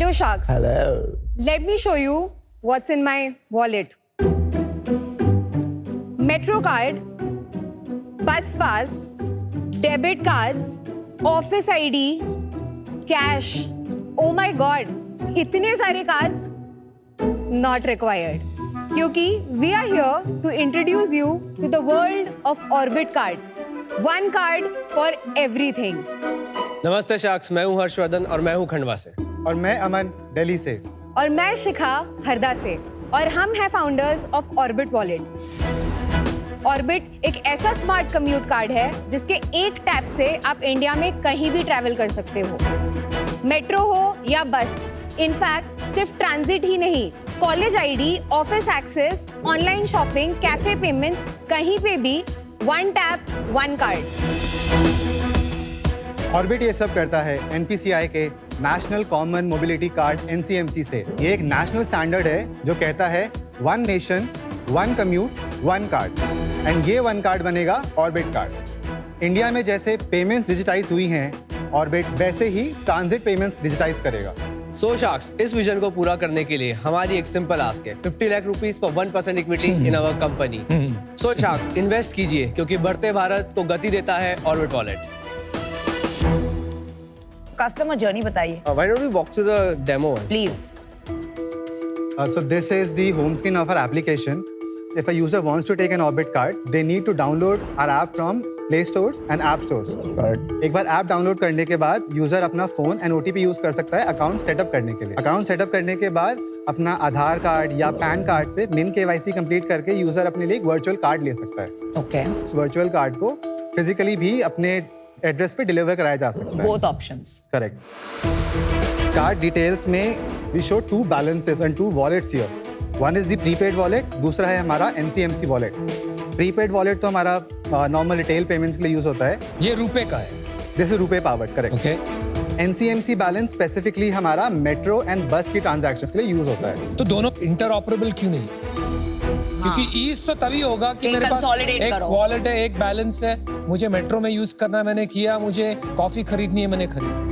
Hello Sharks. Hello. Let me show you what's in my wallet. Metro card, bus pass, debit cards, office ID, cash. Oh my god, इतने सारे cards not required. क्योंकि we are here to introduce you to the world of Orbit card. One card for everything. नमस्ते sharks, मैं हूं हर्षवर्धन और मैं हूं खंडवा से। और मैं अमन दिल्ली से। और मैं शिखा हरदा से। और हम हैं founders of orbit wallet. Orbit एक ऐसा स्मार्ट कम्यूट कार्ड है जिसके एक टैप से आप इंडिया में कहीं भी ट्रैवल कर सकते हो, मेट्रो हो या बस। इनफैक्ट सिर्फ ट्रांजिट ही नहीं, college ID, office access, online shopping, cafe payments, कहीं पे भी one tap one card. Orbit ये सब करता है एनपीसीआई के national common mobility card NCMC से। ये एक नेशनल स्टैंडर्ड है जो कहता है one nation one commute one card, and ये वन कार्ड बनेगा ऑर्बिट कार्ड। इंडिया में जैसे पेमेंट्स डिजिटाइज हुई हैं, ऑर्बिट वैसे ही ट्रांजिट पेमेंट्स डिजिटाइज करेगा। सो शार्क्स, इस विजन को पूरा करने के लिए हमारी एक सिंपल आस्क है, 50 lakh rupees for 1% equity in our company. So sharks, invest कीजिए क्योंकि बढ़ते भारत को गति देता है ऑर्बिट वॉलेट। कस्टमर जर्नी बताइए। Why don't we walk through the demo? Please. So this is the home screen of our application. If a user wants to take an Orbit card, they need to download our app from Play Store and App Stores. एक बार app download करने के बाद user अपना phone and OTP use कर सकता है account setup करने के लिए। अकाउंट सेटअप करने के बाद अपना आधार कार्ड या पैन कार्ड से मिन KYC कंप्लीट करके यूजर अपने लिए एक वर्चुअल कार्ड ले सकता है। Okay. उस वर्चुअल कार्ड को फिजिकली भी अपने एड्रेस पे डिलीवर कराया जा सकता है। Both options. Correct. Card details में we show two balances and two wallets here. One is the prepaid wallet, दूसरा है हमारा एनसीएमसी वॉलेट। प्रीपेड वॉलेट तो हमारा नॉर्मल रिटेल पेमेंट्स के लिए यूज होता है। ये रुपए का है। दिस इज रुपए powered, correct. Okay. NCMC balance specifically हमारा मेट्रो एंड बस की ट्रांजैक्शंस के लिए यूज होता है। तो दोनों इंटरऑपरेबल क्यों नहीं? क्योंकि ईज तो तभी होगा कि मेरे पास एक वॉलेट है, एक बैलेंस है, मुझे मेट्रो में यूज करना, मैंने किया, मुझे कॉफी खरीदनी है, मैंने खरीदी।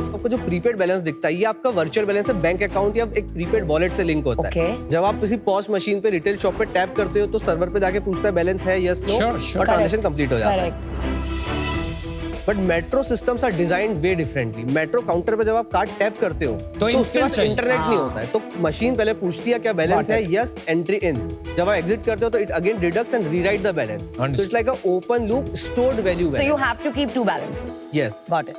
आपको जो प्रीपेड बैलेंस दिखता है ये आपका वर्चुअल बैलेंस है, बैंक अकाउंट या एक प्रीपेड वॉलेट से लिंक होता है। जब आप किसी पॉस मशीन पे रिटेल शॉप पे टैप करते हो तो सर्वर पे जाके पूछता है बैलेंस है, यस नो, और ट्रांजैक्शन कंप्लीट हो जाता है। But metro systems are designed way differently. Metro counter पे जब आप कार्ड टैप करते हो तो उसके पास इंटरनेट नहीं होता है, तो मशीन पहले पूछती है क्या बैलेंस है, यस, एंट्री इन। जब आप एग्जिट करते हो तो it again deducts and rewrite the balance. So it's like a open loop stored value. So you have to keep two balances. Yes. Got it.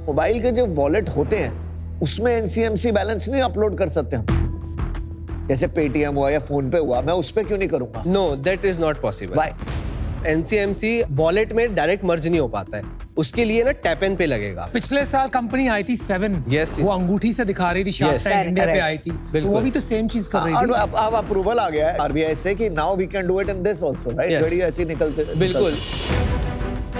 Mobile के जो wallet होते हैं उसमें एनसीएमसी बैलेंस नहीं अपलोड कर सकते हम? जैसे पेटीएम हुआ या फोन पे हुआ, मैं उस पे क्यों नहीं करूंगा? No, that is not possible. Why? NCMC wallet में डायरेक्ट मर्ज नहीं हो पाता है, उसके लिए ना टैप एंड पे लगेगा। पिछले साल कंपनी आई थी 7, Yes. वो अंगूठी से दिखा रही थी, शार्क टैंक इंडिया पे आई थी, तो वो भी तो सेम चीज कर रही थी। अब अप्रूवल आ गया है आरबीआई से कि now we can do it in this also, right? Video ऐसे निकलते। बिल्कुल।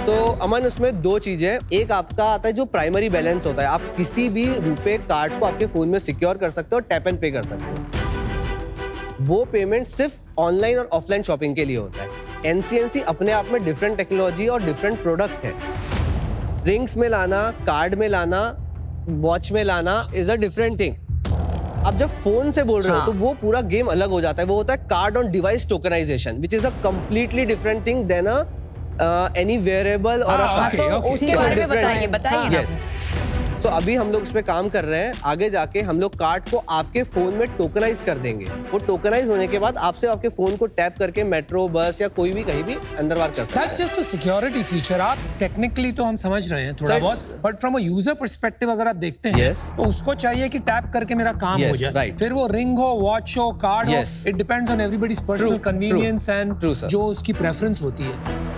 तो अमन, उसमें दो चीजें, एक आपका आता है जो प्राइमरी बैलेंस होता है, आप किसी भी रुपए कार्ड को आपके फोन में सिक्योर कर सकते हो, टैप एंड पे कर सकते हो। वो पेमेंट सिर्फ ऑनलाइन और ऑफलाइन शॉपिंग के लिए होता है। एनसीएमसी अपने आप में डिफरेंट टेक्नोलॉजी और डिफरेंट प्रोडक्ट है। रिंग्स में लाना, कार्ड में लाना, वॉच में लाना इज अ डिफरेंट थिंग। आप जब फोन से बोल रहे हो तो वो पूरा गेम अलग हो जाता है। वो होता है card on device tokenization, which is a completely different thing than any variable और उसके बारे में बताइए ना। तो अभी हम लोग इस पे काम कर रहे हैं। आगे जाके हम लोग कार्ड को आपके फोन में टोकनाइज कर देंगे। वो टोकनाइज होने के बाद आपसे आपके फोन को टैप करके मेट्रो, बस या कोई भी कहीं भी अंदर बाहर कर सकते हैं। That's just a security feature। आप टेक्निकली तो हम समझ रहे हैं थोड़ा बहुत, but from a user perspective अगर आप देखते हैं तो उसको चाहिए कि टैप करके मेरा काम हो जाए। फिर वो रिंग हो, वॉच हो, कार्ड हो, it depends on everybody's personal convenience and जो उसकी प्रेफरेंस होती है।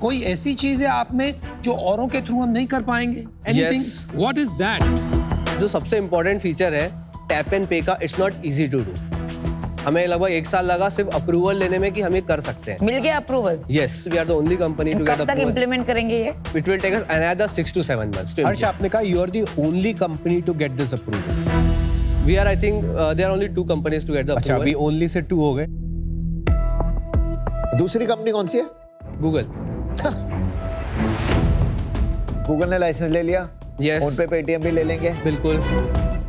कोई ऐसी चीज है आप में जो औरों के थ्रू हम नहीं कर पाएंगे? एनीथिंग? What is that? जो सबसे इंपॉर्टेंट फीचर है टैप एंड पे का, it's not easy to do. हमें लगभग 1 साल लगा सिर्फ अप्रूवल लेने में कि हम ये कर सकते हैं। मिल गया approval? Yes, we are the only company to get approval. कब तक इंप्लीमेंट करेंगे ये? It will take us another 6 to 7 months। Harsh, आपने कहा you are the only company to get this approval. We are, I think there are only 2 companies to get the approval. अच्छा, अभी only say 2 हो गए। दूसरी company कौन सी है? Google. Google ने लाइसेंस ले लिया, यस। फोन पे पेटीएम भी ले लेंगे। बिल्कुल।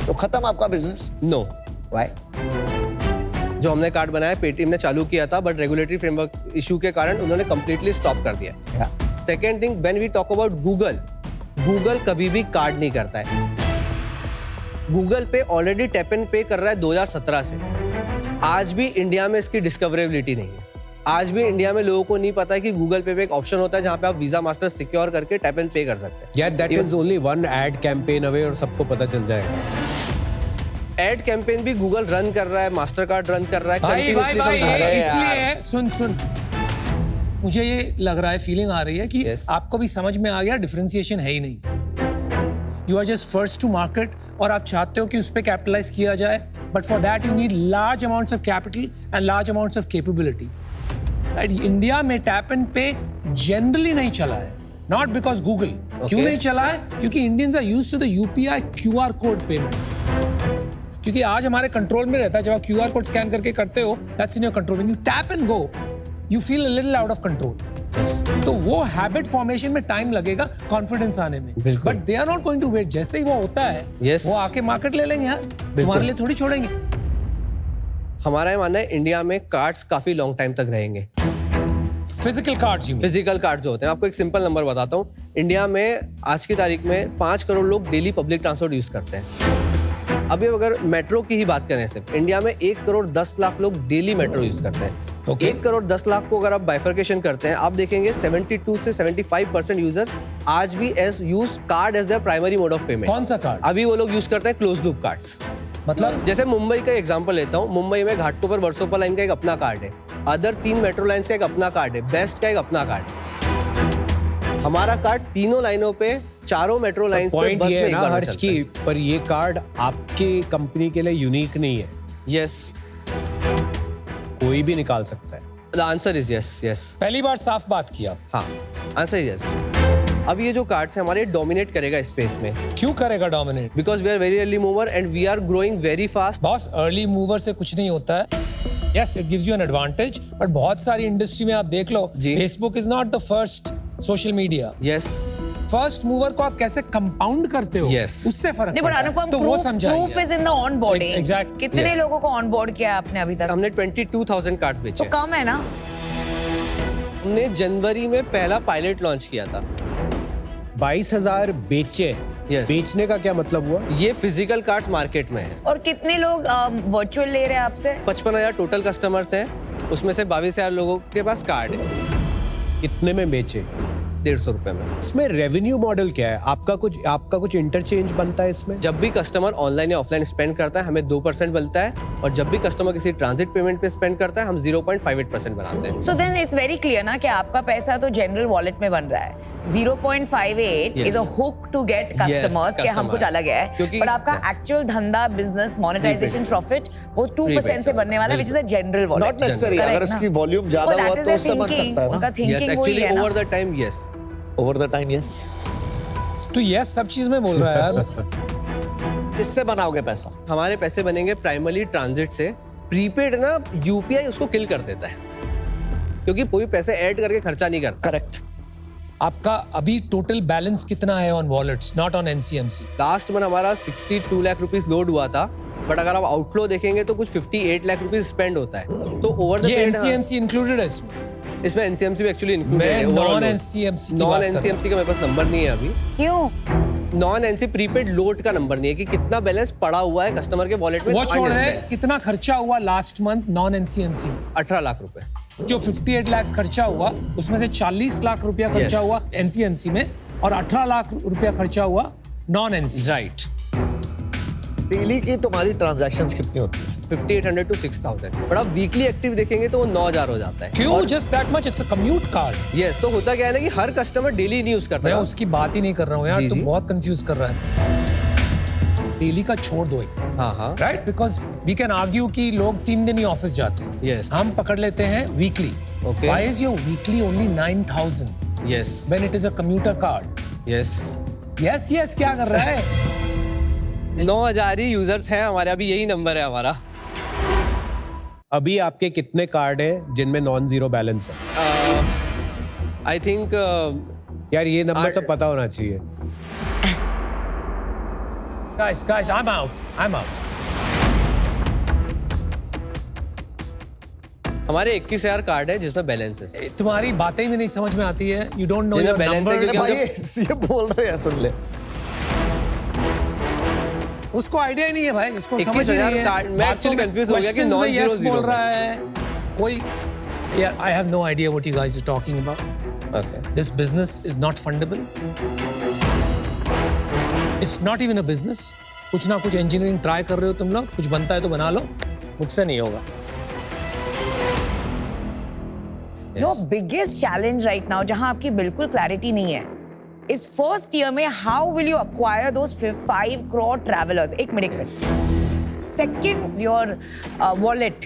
तो खत्म आपका बिजनेस। No, why? जो हमने कार्ड बनाया पेटीएम ने चालू किया था, बट रेगुलेटरी फ्रेमवर्क इशू के कारण उन्होंने कंप्लीटली स्टॉप कर दिया। Second thing, when we talk about Google, Google कभी भी कार्ड नहीं करता है। गूगल पे ऑलरेडी टैप एंड पे कर रहा है 2017 से। आज भी इंडिया में इसकी डिस्कवरेबिलिटी नहीं है। आज भी इंडिया में लोगों को नहीं पता है कि गूगल पे एक ऑप्शन होता है जहां पे आप वीजा मास्टर सिक्योर करके टैप एंड पे कर सकते हैं। यार that is only one ad campaign away और सबको पता चल जाएगा। एड कैंपेन भी गूगल रन कर रहा है, मास्टर कार्ड रन कर रहा है, भाई continuously from Google। इसलिए सुन मुझे ये लग रहा है, फीलिंग आ रही है कि आपको भी समझ में आ गया डिफरेंशिएशन है ही नहीं। You are just first to market और आप चाहते हो कि उस पर कैपिटलाइज किया जाए, but for that you need large amounts of capital and large amounts of capability. Right, India में टैप एंड पे जनरली नहीं चला है, नॉट बिकॉज गूगल। क्यों नहीं चला है? क्योंकि Indians are used to the UPI QR code payment. क्योंकि आज हमारे कंट्रोल में रहता है, जब आप क्यूआर कोड स्कैन करके करते हो, that's in your control. When you tap and go, you feel a little out of control. तो वो हैबिट फॉर्मेशन में टाइम लगेगा, कॉन्फिडेंस आने में, but they are not going to wait. जैसे ही वो होता है, वो आके मार्केट ले लेंगे यार, तुम्हारे लिए थोड़ी छोड़ेंगे। हमारा ये मानना है इंडिया में कार्ड्स काफी लॉन्ग टाइम तक रहेंगे। फिजिकल कार्ड्स, फिजिकल कार्ड जो होते हैं, आपको एक सिंपल नंबर बताता हूँ। इंडिया में आज की तारीख में 5 करोड़ लोग डेली पब्लिक ट्रांसपोर्ट यूज करते हैं। अभी अगर मेट्रो की ही बात करें, सिर्फ इंडिया में 1 करोड़ 10 लाख लोग डेली मेट्रो यूज करते हैं। 1 करोड़ 10 लाख को अगर आप बाइफर्केशन करते हैं, आप देखेंगे 72 से 75% यूजर आज भी use card as their primary mode of payment. कौन सा कार्ड? अभी वो लोग यूज करते हैं क्लोज लूप कार्ड्स। मतलब जैसे मुंबई का एग्जांपल लेता हूँ, मुंबई में घाटकोपर वर्सोपा लाइन का एक अपना कार्ड है, अदर 3 मेट्रो लाइंस का एक अपना कार्ड है, बेस्ट का एक अपना कार्ड है। हमारा कार्ड तीनों लाइनों पे, चारों मेट्रो लाइंस पे पॉइंट बस ये में है एक ना बार में हर्ष चलता की, है। पर ये कार्ड आपके कंपनी के लिए यूनिक नहीं है, यस, कोई भी निकाल सकता है। The answer is yes. Yes, पहली बार साफ बात किया। हाँ, आंसर इज यस। अब ये जो कार्ड्स है हमारे डोमिनेट करेगा स्पेस में। क्यों करेगा dominate? Because we are very early mover and we are growing very fast. Boss, early mover से कुछ नहीं होता है। Yes, it gives you an advantage, but बहुत सारी इंडस्ट्री में आप देख लो, Facebook is not the first social media. Yes, first mover को आप कैसे कंपाउंड करते हो, Yes. उससे फर्क नहीं, पड़ता है। अनुपम, तो वो समझाइए। proof is in the onboarding. Exact- कितने Yes. लोगों को ऑनबोर्ड किया आपने अभी तक? हमने 22,000 कार्ड्स तो बेचे। कम है ना? हमने जनवरी में पहला पायलट लॉन्च किया था। 22,000 बेचे। Yes. बेचने का क्या मतलब हुआ? ये फिजिकल कार्ड्स मार्केट में है। और कितने लोग वर्चुअल ले रहे हैं आपसे? 55,000 टोटल कस्टमर्स हैं, उसमें से 22,000 लोगों के पास कार्ड है। कितने में बेचे? 150 रुपए में। इसमें रेवेन्यू मॉडल क्या है? आपका कुछ इंटरचेंज बनता है इसमें? जब भी कस्टमर ऑनलाइन या ऑफलाइन स्पेंड करता है, हमें 2% मिलता है, और जब भी कस्टमर किसी ट्रांजिट पेमेंट पे स्पेंड करता है, हम 0.58% बनाते हैं। So then it's very clear ना कि आपका पैसा तो जनरल वॉलेट में बन रहा है। 0.58 Yes. Is a hook to get customers कि हम customer. कुछ अलग है, क्योंकि- पर आपका एक्चुअल धंधा, बिजनेस, मोनेटाइजेशन, प्रॉफिट वो 2% से बनने वाला है, which is a general wallet. Not necessary, अगर उसकी वॉल्यूम ज्यादा हुआ तो उससे बन सकता है उनका ना। थिंकिंग वही है ना। Over the time, yes. Over the time, yes. तो यस सब चीज में बोल रहा है यार। इससे बनाओगे पैसा? हमारे पैसे बनेंगे प्राइमरली ट्रांजिट से। प्रीपेड ना यूपीआई उसको किल कर देता है, क्योंकि कोई पैसे ऐड करके खर्चा नहीं करता। करेक्ट। आपका अभी टोटल बैलेंस कितना है on wallets, not on NCMC? Last month हमारा 62 लाख रुपीस लोड हुआ था, बट अगर आप आउटफ्लो देखेंगे तो कुछ 58 लाख रुपीस स्पेंड होता है। तो ओवर द ये एनसीएमसी इंक्लूडेड है इसमें? इसमें एनसीएमसी भी एक्चुअली इंक्लूडेड मैं है। नॉन एनसीएमसी की नॉन बात कर रहा हूं। एनसीएमसी का मेरे पास नंबर नहीं है अभी। क्यों? नॉन एनसी प्रीपेड लोड का नंबर नहीं है कि कितना बैलेंस पड़ा हुआ है कस्टमर के वॉलेट में। वो छोड़ है, undisplayed। कितना खर्चा हुआ लास्ट मंथ नॉन एनसीएमसी में? 18 लाख रुपए। जो 58 लाख खर्चा हुआ, उसमें से 40 लाख रुपया खर्चा Yes. हुआ एनसीएमसी में, और 18 लाख रुपया खर्चा हुआ नॉन एनसीएमसी। राइट। डेली की तुम्हारी ट्रांजैक्शंस कितनी होती है? 5800 to 6000। बट आप वीकली एक्टिव देखेंगे तो वो 9000 हो जाता है। क्यों? Just that much? It's a commute card. Yes, तो होता क्या है ना कि हर कस्टमर डेली नहीं यूज करता मैं है। उसकी बात ही नहीं कर रहा हूँ यार, जी, तू जी। बहुत कंफ्यूज कर रहा है। डेली का छोड़ दो एक, हाँ हाँ, right? Because we can argue कि लोग 3 दिन ही ऑफिस जाते हैं। Yes. हम पकड़ लेते हैं weekly. Okay. Why is your weekly only 9,000 yes when it is a commuter card? Yes. Yes, yes, क्या कर रहा है? 9000 ही यूजर्स हैं हमारे, अभी यही नंबर है हमारा। अभी आपके कितने कार्ड है जिनमें नॉन जीरो बैलेंस है? आई थिंक यार ये नंबर तो पता होना चाहिए। Guys, I'm out. हमारे 21,000 कार्ड है जिसमें बैलेंस है। तुम्हारी बातें भी नहीं समझ में आती है। You don't know your balance है numbers. क्योंकि- भाई ये बोल रहे हैं, सुन ले। उसको आइडिया ही नहीं है भाई, उसको समझ ही 21,000 नहीं है। कार्ड- मैं actually confused हो गया कि questions में yes 900 बोल रहा है कोई। Yeah, I have no idea what you guys are talking about. Okay. This business is not fundable. It's not even a business. कुछ ना कुछ engineering try कर रहे हो तुम लोग, कुछ बनता है तो बना लो, मुझसे नहीं होगा। Your biggest challenge right now, जहां आपकी बिल्कुल clarity नहीं है, इस first year में how will you acquire those 5 crore travelers? एक minute. Second, your wallet.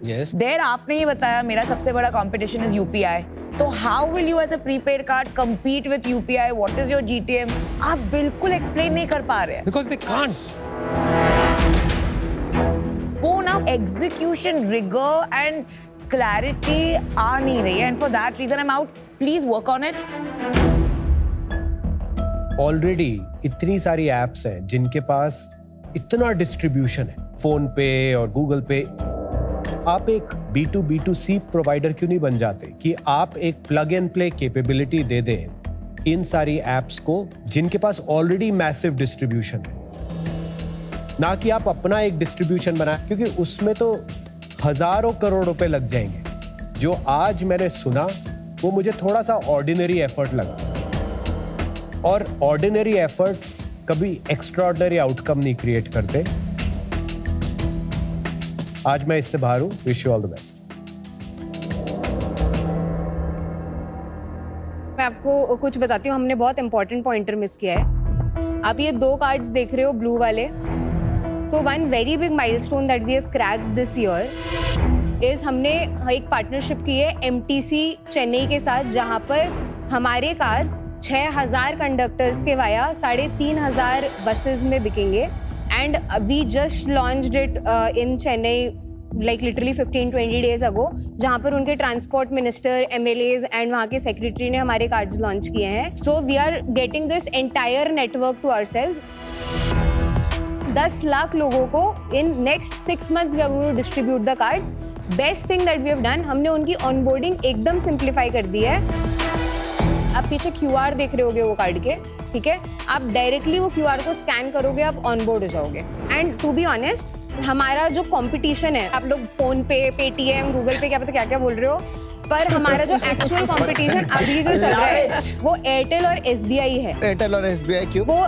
Yes. There आपने ये बताया मेरा सबसे बड़ा competition is UPI. तो how will you as a prepaid card compete with UPI? What is your GTM? आप बिल्कुल explain नहीं कर पा रहे हैं। Because they can't. वो ना execution rigor and clarity आ नहीं रही है, and for that reason I'm out. Please work on it. Already इतनी सारी एप्स हैं जिनके पास इतना डिस्ट्रीब्यूशन है, फोन पे और गूगल पे। आप एक B2B2C प्रोवाइडर क्यों नहीं बन जाते कि आप एक प्लग एंड प्ले कैपेबिलिटी दे दें इन सारी एप्स को जिनके पास ऑलरेडी मैसिव डिस्ट्रीब्यूशन है, ना कि आप अपना एक डिस्ट्रीब्यूशन बनाए, क्योंकि उसमें तो हजारों करोड़ रुपए लग जाएंगे। जो आज मैंने सुना वो मुझे थोड़ा सा ऑर्डिनरी एफर्ट लगा, और ऑर्डिनरी एफर्ट्स कभी एक्स्ट्राऑर्डिनरी आउटकम नहीं क्रिएट करते। आज मैं इससे बाहर हूं। Wish you all the best. मैं आपको कुछ बताती हूँ, हमने बहुत इंपॉर्टेंट पॉइंटर मिस किया है। आप ये 2 कार्ड्स देख रहे हो ब्लू वाले। So one very big milestone that we have cracked this year is हमने एक पार्टनरशिप की है MTC चेन्नई के साथ, जहाँ पर हमारे कार्ड्स 6,000 कंडक्टर्स के वाया 3,500 बसेस में बिकेंगे। And we just launched it in Chennai like literally 15-20 days ago, जहाँ पर उनके ट्रांसपोर्ट मिनिस्टर, MLAs एंड वहाँ के सेक्रेटरी ने हमारे कार्ड्स लॉन्च किए हैं। So we are getting this entire network to ourselves. 10 lakh लोगों को in next 6 months we are going to distribute the cards. Best thing that we have done, हमने उनकी ऑनबोर्डिंग एकदम सिंप्लीफाई कर दी है। आप पीछे QR देख रहे होगे वो कार्ड के, ठीक है? आप डायरेक्टली वो QR को स्कैन करोगे, आप ऑनबोर्ड हो जाओगे। एंड टू बी ऑनेस्ट, हमारा जो कंपटीशन है, आप लोग फोन पे, पेटीएम, गूगल पे क्या पता क्या क्या बोल रहे हो, पर हमारा जो एक्चुअल कंपटीशन अभी जो चल रहा है वो एयरटेल और SBI है। एयरटेल और SBI क्यों? वो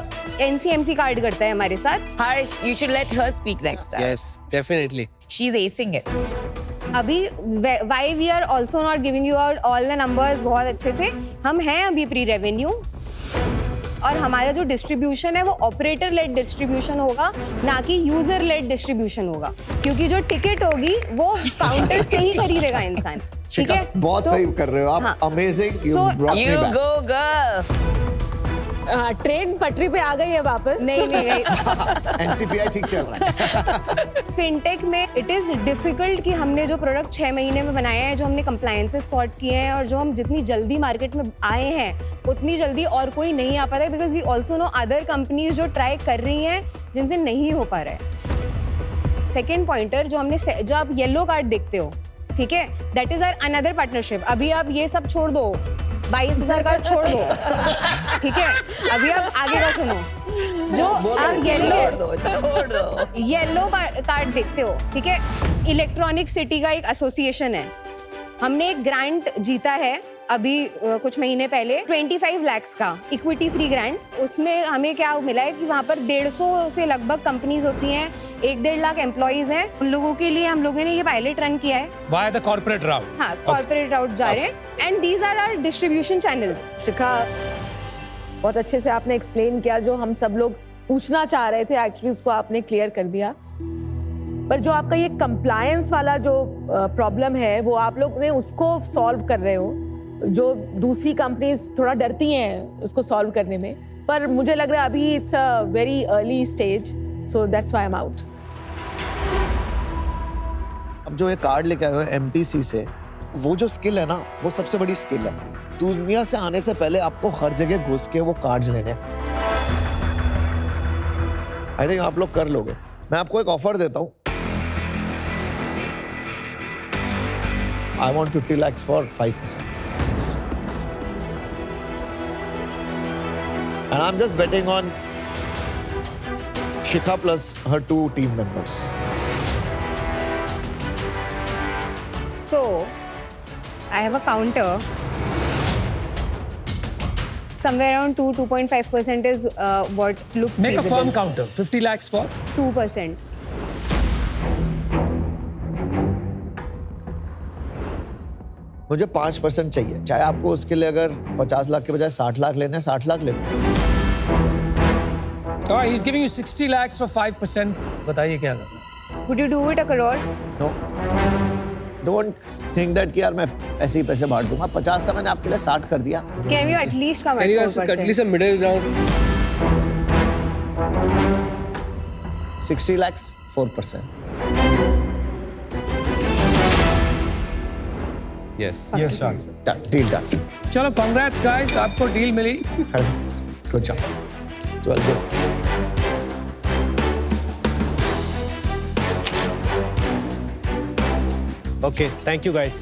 NCMC कार्ड करता है हमारे साथ। Harsh, you should let her speak next time. Yes, definitely. She's acing it. अभी why we are also not giving you out all the numbers बहुत अच्छे से, हम हैं अभी प्री रेवेन्यू, और हमारा जो डिस्ट्रीब्यूशन है वो ऑपरेटर लेड डिस्ट्रीब्यूशन होगा, ना कि यूजर लेड डिस्ट्रीब्यूशन होगा, क्योंकि जो टिकट होगी वो काउंटर से ही खरीदेगा इंसान। ठीक है, बहुत सही कर रहे हो आप। हाँ। Amazing, you So, brought me You back. go girl. Train पटरी पे आ गई है वापस। नहीं NCPI ठीक चल रहा है। फिनटेक में इट इज डिफिकल्ट कि हमने जो प्रोडक्ट 6 महीने में बनाया है, जो हमने कंप्लायंसेस सॉर्ट किए हैं, और जो हम जितनी जल्दी मार्केट में आए हैं उतनी जल्दी और कोई नहीं आ पाता है, because we also know other companies जो ट्राई कर रही हैं जिनसे नहीं हो पा रहा है। सेकेंड पॉइंटर जो आप येलो कार्ड देखते हो, ठीक है, that is our another partnership. अभी आप ये सब छोड़ दो, 22,000 कार्ड छोड़ दो, ठीक है, अभी आप आगे का सुनो। जो आप छोड़ दो। येलो कार्ड देखते हो, ठीक है, इलेक्ट्रॉनिक सिटी का एक एसोसिएशन है। हमने एक ग्रांट जीता है अभी कुछ महीने पहले 25 lakhs का इक्विटी फ्री ग्रांट। उसमें हमें क्या मिला है कि वहाँ पर 150 से लगभग कंपनीज होती हैं, 1-1.5 लाख एम्प्लॉइज हैं। उन लोगों के लिए हम लोगों ने ये पायलट रन किया है। Via the corporate route. हाँ, कॉर्पोरेट राउट जा रहे हैं, and these are our distribution channels. Shikha, बहुत अच्छे से आपने एक्सप्लेन किया, जो हम सब लोग पूछना चाह रहे थे एक्चुअली उसको आपने क्लियर कर दिया। पर जो आपका ये कंप्लायंस वाला जो प्रॉब्लम है वो आप लोग ने उसको सॉल्व कर रहे हो, जो दूसरी कंपनीज थोड़ा डरती हैं उसको सॉल्व करने में, पर मुझे लग रहा है अभी it's a very early stage, so that's why I am out. अब जो ये कार्ड लेके आए हो MTC से, वो जो स्किल है ना, वो सबसे बड़ी स्किल है। दुनिया से आने से पहले आपको हर जगह घुस के वो कार्ड्स लेने। आई थिंक आप लोग कर लोगे। मैं आपको एक ऑफर देता हूं। I want 50 lakhs for 5%। And I'm just betting on Shikha plus her 2 team members. So, I have a counter. Somewhere around 2.5% is what looks Make a feasible. firm counter. 50 lakhs for 2%. मुझे 5% चाहिए, चाहे आपको उसके लिए अगर 50 लाख के बजाय 60 लाख लेने हैं, 60 लाख ले लो। All right, he's giving you 60 lakhs for 5%. बताइए क्या करना है? Would you do it a crore? No, don't think that कि यार मैं ऐसे ही पैसे बांट दूंगा। 50 का मैंने आपके लिए 60 कर दिया। Can you at least come Can you at at 4%? least a middle ground? 60 lakhs 4%। Yes. Yes, sir. Deal done. चलो congrats guys, आपको डील मिली। Good job. 12 good। Okay, thank you guys.